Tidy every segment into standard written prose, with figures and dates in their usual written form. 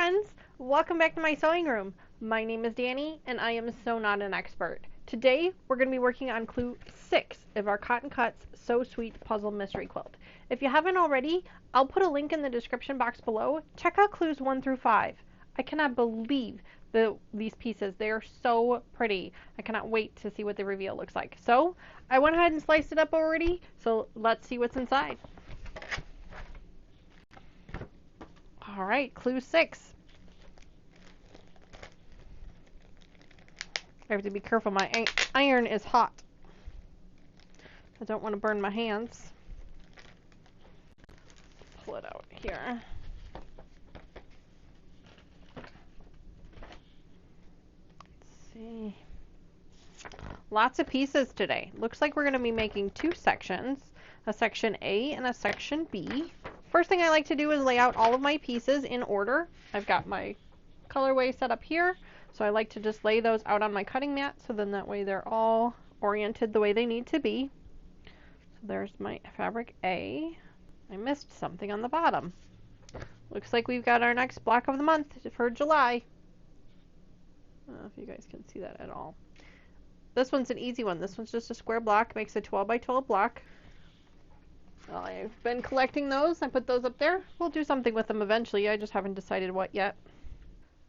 friends! Welcome back to my sewing room. My name is Danny and I am so not an expert. Today we're going to be working on clue 6 of our Cotton Cuts So Sweet Puzzle Mystery Quilt. If you haven't already, I'll put a link in the description box below. Check out clues 1 through 5. I cannot believe these pieces. They are so pretty. I cannot wait to see what the reveal looks like. So I went ahead and sliced it up already, so let's see what's inside. Alright, clue 6. I have to be careful, my iron is hot. I don't want to burn my hands. Pull it out here. Let's see. Lots of pieces today. Looks like we're going to be making 2 sections, a section A and a section B. First thing I like to do is lay out all of my pieces in order. I've got my colorway set up here, so I like to just lay those out on my cutting mat, so then that way they're all oriented the way they need to be. So there's my fabric A. I missed something on the bottom. Looks like we've got our next block of the month for July. I don't know if you guys can see that at all. This one's an easy one. This one's just a square block, makes a 12 by 12 block. Well, I've been collecting those. I put those up there. We'll do something with them eventually. I just haven't decided what yet.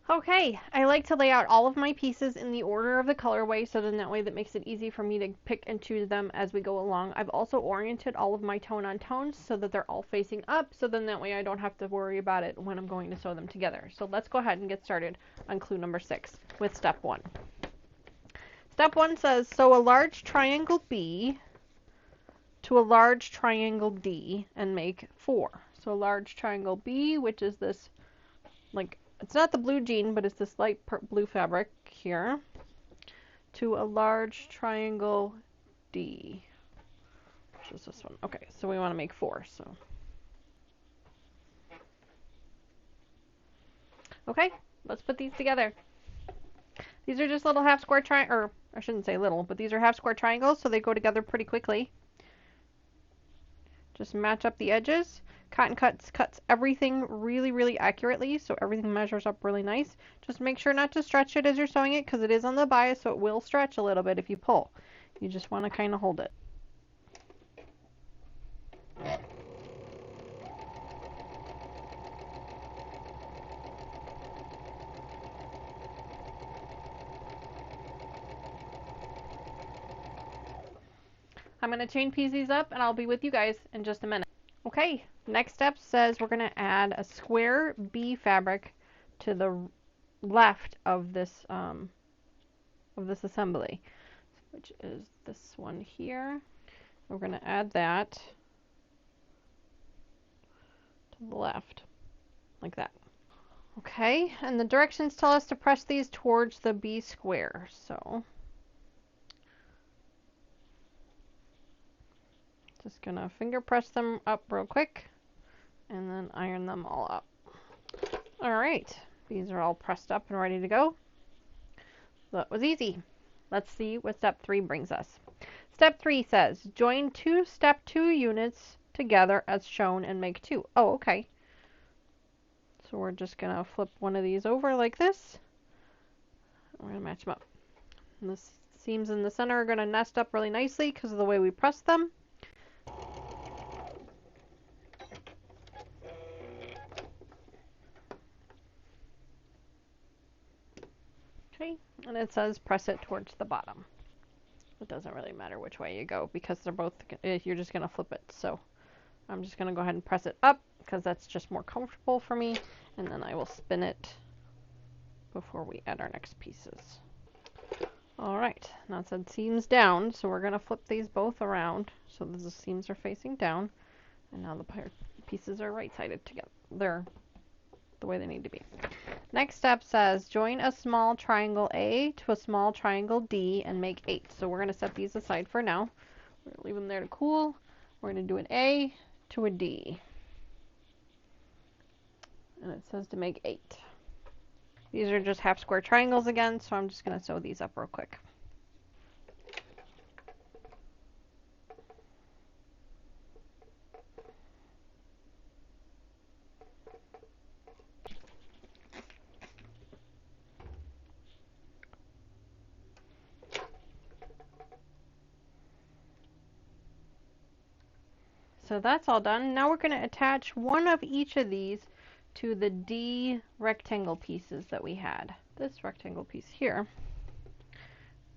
Okay, I like to lay out all of my pieces in the order of the colorway, so then that way that makes it easy for me to pick and choose them as we go along. I've also oriented all of my tone on tones so that they're all facing up, so then that way I don't have to worry about it when I'm going to sew them together. So let's go ahead and get started on clue number 6 with step 1. Step 1 says, sew a large triangle B to a large triangle D and make 4. So a large triangle B, which is this, like, it's not the blue jean, but it's this light blue fabric here, to a large triangle D, which is this one. Okay, so we want to make 4. So, okay, let's put these together. These are just little half square or I shouldn't say little, but these are half square triangles, so they go together pretty quickly. Just match up the edges. Cotton Cuts cuts everything really, really accurately, so everything measures up really nice. Just make sure not to stretch it as you're sewing it, because it is on the bias, so it will stretch a little bit if you pull. You just want to kind of hold it. I'm going to chain piece these up, and I'll be with you guys in just a minute. Okay, next step says we're going to add a square B fabric to the left of this assembly, which is this one here. We're going to add that to the left, like that. Okay, and the directions tell us to press these towards the B square, so just gonna finger press them up real quick and then iron them all up. Alright, these are all pressed up and ready to go. That was easy. Let's see what step 3 brings us. Step 3 says, join 2 step 2 units together as shown and make 2. Oh, okay. So we're just gonna flip one of these over like this. We're gonna match them up. And the seams in the center are gonna nest up really nicely because of the way we press them. Okay, and it says press it towards the bottom. It doesn't really matter which way you go because they're both, you're just going to flip it. So I'm just going to go ahead and press it up because that's just more comfortable for me. And then I will spin it before we add our next pieces. Alright, now it said seams down, so we're going to flip these both around so that the seams are facing down. And now the pieces are right-sided together. They're the way they need to be. Next step says join a small triangle A to a small triangle D and make 8. So we're going to set these aside for now. We're going to leave them there to cool. We're going to do an A to a D. And it says to make 8. These are just half square triangles again, so I'm just going to sew these up real quick. So that's all done. Now we're going to attach one of each of these to the D rectangle pieces that we had. This rectangle piece here.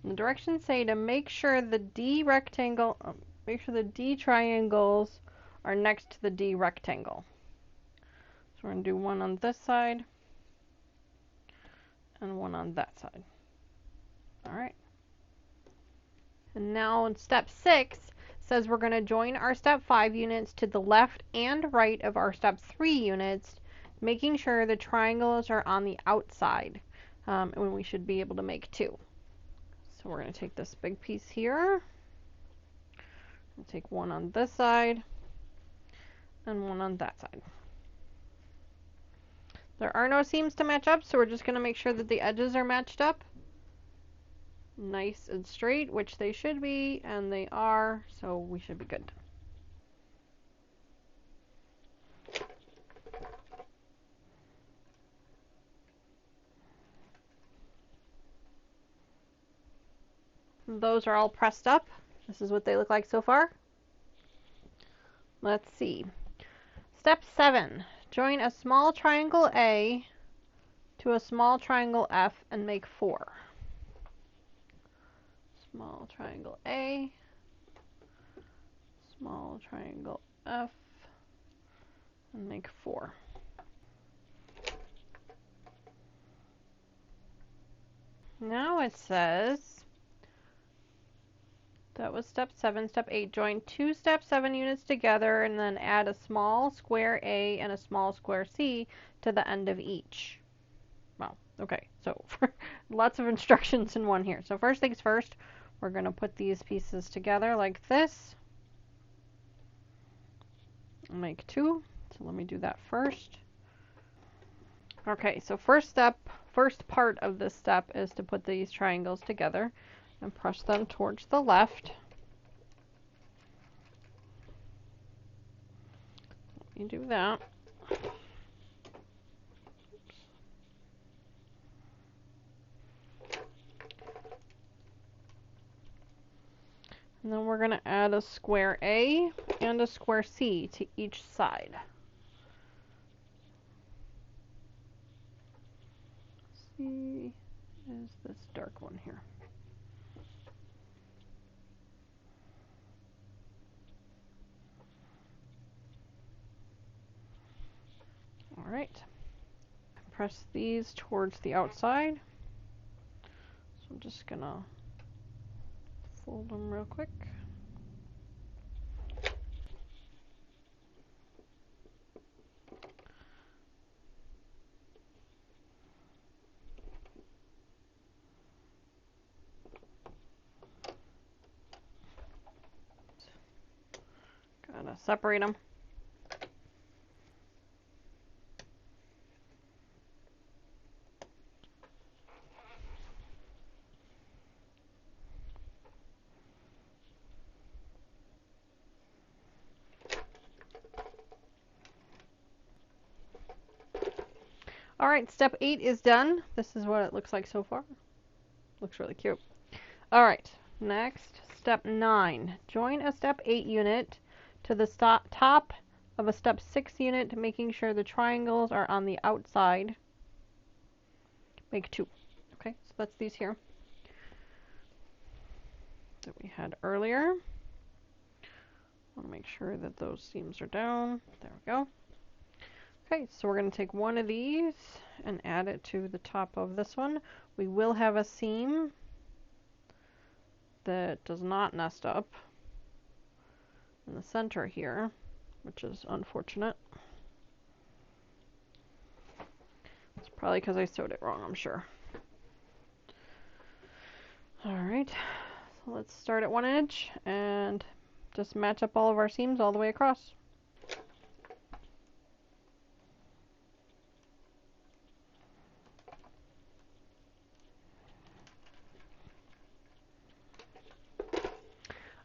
And the directions say to make sure the D triangles are next to the D rectangle. So we're going to do one on this side and one on that side. All right. And now in step 6 says we're going to join our step 5 units to the left and right of our step 3 units, making sure the triangles are on the outside, and we should be able to make 2. So we're going to take this big piece here, and take one on this side and one on that side. There are no seams to match up, so we're just going to make sure that the edges are matched up nice and straight, which they should be, and they are, so we should be good. Those are all pressed up. This is what they look like so far. Let's see. Step 7. Join a small triangle A to a small triangle F and make 4. Small triangle A, small triangle F, and make 4. Now it says, that was step 7. Step 8, join 2 step 7 units together and then add a small square A and a small square C to the end of each. Wow, okay, so lots of instructions in one here. So first things first, we're going to put these pieces together like this. Make 2. So let me do that first. Okay, so first part of this step is to put these triangles together and press them towards the left. You do that. And then we're going to add a square A and a square C to each side. C is this dark one here. All right. Press these towards the outside. So I'm just going to fold them real quick. Gotta separate them. Alright, step 8 is done. This is what it looks like so far. Looks really cute. Alright, next, step 9. Join a step 8 unit to the top of a step 6 unit, making sure the triangles are on the outside. Make 2. Okay, so that's these here that we had earlier. I want to make sure that those seams are down. There we go. Okay, so we're going to take one of these and add it to the top of this one. We will have a seam that does not nest up in the center here, which is unfortunate. It's probably because I sewed it wrong, I'm sure. Alright, so let's start at 1 inch and just match up all of our seams all the way across.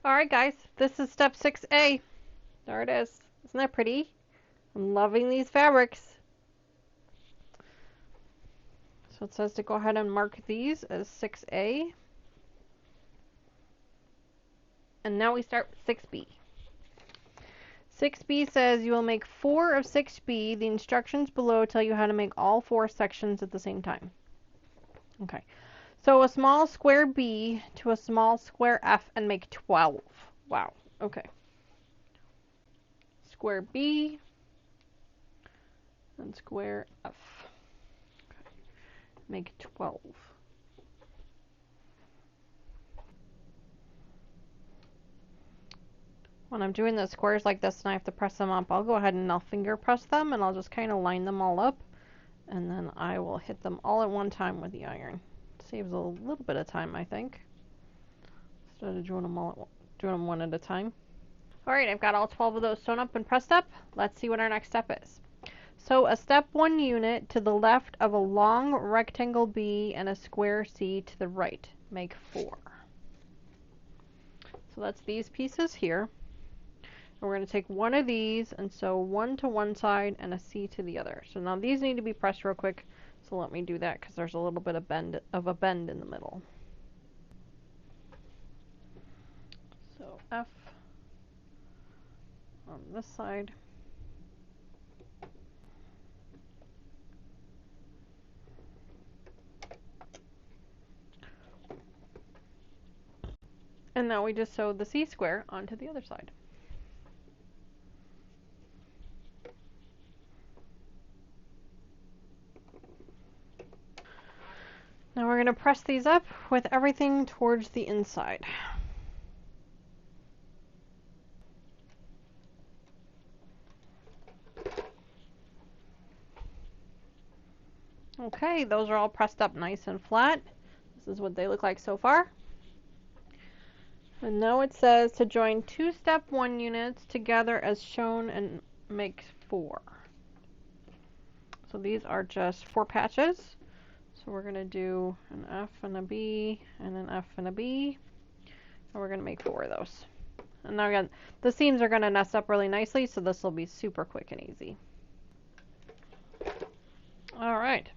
Alright guys, this is step 6A. There it is. Isn't that pretty? I'm loving these fabrics. So it says to go ahead and mark these as 6A. And now we start with 6B. 6B says you will make 4 of 6B. The instructions below tell you how to make all 4 sections at the same time. Okay. So a small square B to a small square F and make 12. Wow. Okay. Square B and square F. Okay. Make 12. When I'm doing the squares like this and I have to press them up, I'll go ahead and I'll finger press them and I'll just kind of line them all up. And then I will hit them all at one time with the iron. Saves a little bit of time, I think, instead of doing them one at a time. Alright, I've got all 12 of those sewn up and pressed up. Let's see what our next step is. Sew a step 1 unit to the left of a long rectangle B and a square C to the right. Make 4. So that's these pieces here. And we're going to take one of these and sew one to one side and a C to the other. So now these need to be pressed real quick. So let me do that because there's a little bit of a bend in the middle. So F on this side. And now we just sew the C square onto the other side. Now we're going to press these up with everything towards the inside. Okay, those are all pressed up nice and flat. This is what they look like so far. And now it says to join 2 step 1 units together as shown and make 4. So these are just 4 patches. So we're going to do an F and a B and an F and a B. And we're going to make 4 of those. And now again, the seams are going to nest up really nicely, so this will be super quick and easy. Alright.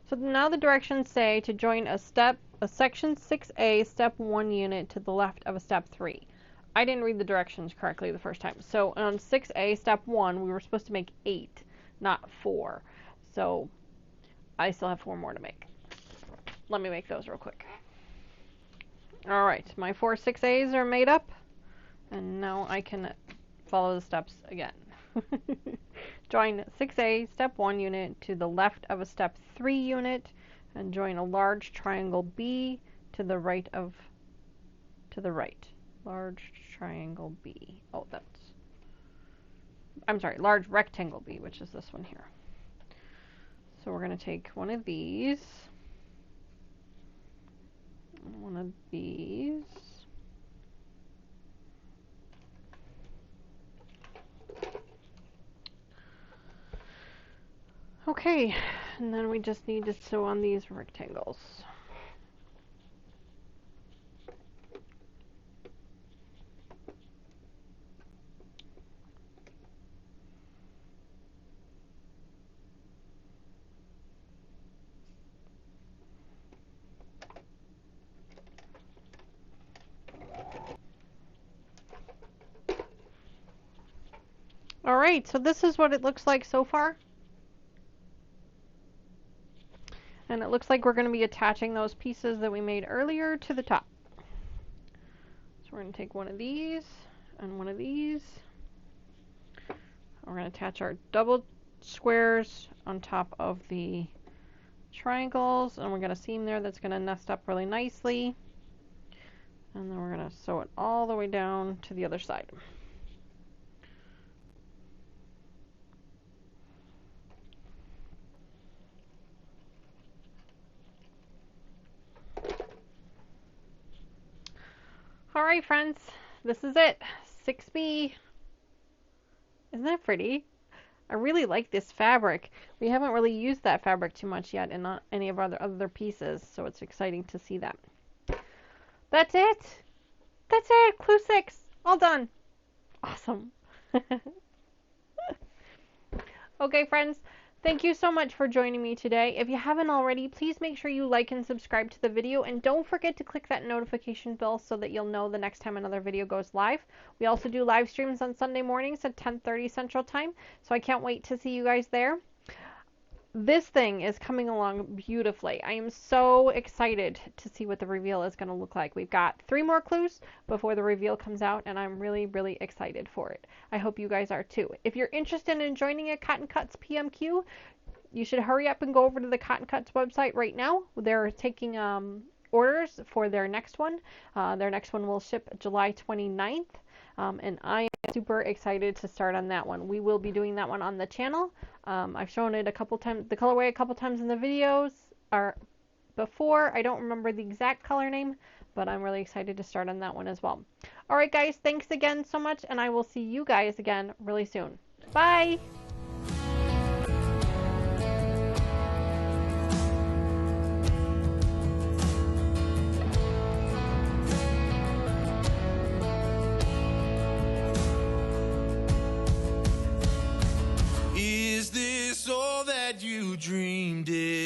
So now the directions say to join a section 6A step 1 unit to the left of a step 3. I didn't read the directions correctly the first time. So on 6A step 1, we were supposed to make 8, not 4. So I still have 4 more to make. Let me make those real quick. Alright, my 4 6As are made up. And now I can follow the steps again. Join 6A step 1 unit to the left of a step 3 unit and join a large triangle B to the right. Large triangle B. Oh, I'm sorry, large rectangle B, which is this one here. So we're going to take one of these, and one of these, okay, and then we just need to sew on these rectangles. Alright, so this is what it looks like so far. And it looks like we're going to be attaching those pieces that we made earlier to the top. So we're going to take one of these and one of these. We're going to attach our double squares on top of the triangles, and we're going to seam there that's going to nest up really nicely. And then we're going to sew it all the way down to the other side. Alright friends, this is it. 6B. Isn't that pretty? I really like this fabric. We haven't really used that fabric too much yet in not any of our other pieces, so it's exciting to see that. That's it! That's it! Clue 6! All done! Awesome! Okay friends, Thank you so much for joining me today. If you haven't already, please make sure you like and subscribe to the video, and don't forget to click that notification bell so that you'll know the next time another video goes live. We also do live streams on Sunday mornings at 10:30 Central Time, so I can't wait to see you guys there. This thing is coming along beautifully. I am so excited to see what the reveal is going to look like. We've got 3 more clues before the reveal comes out, and I'm really, really excited for it. I hope you guys are too. If you're interested in joining a Cotton Cuts PMQ, you should hurry up and go over to the Cotton Cuts website right now. They're taking orders for their next one. Their next one will ship July 29th. And I am super excited to start on that one. We will be doing that one on the channel. I've shown it a couple times, the colorway a couple times in the videos before. I don't remember the exact color name, but I'm really excited to start on that one as well. Alright guys, thanks again so much, and I will see you guys again really soon. Bye! Is this all that you dreamed it?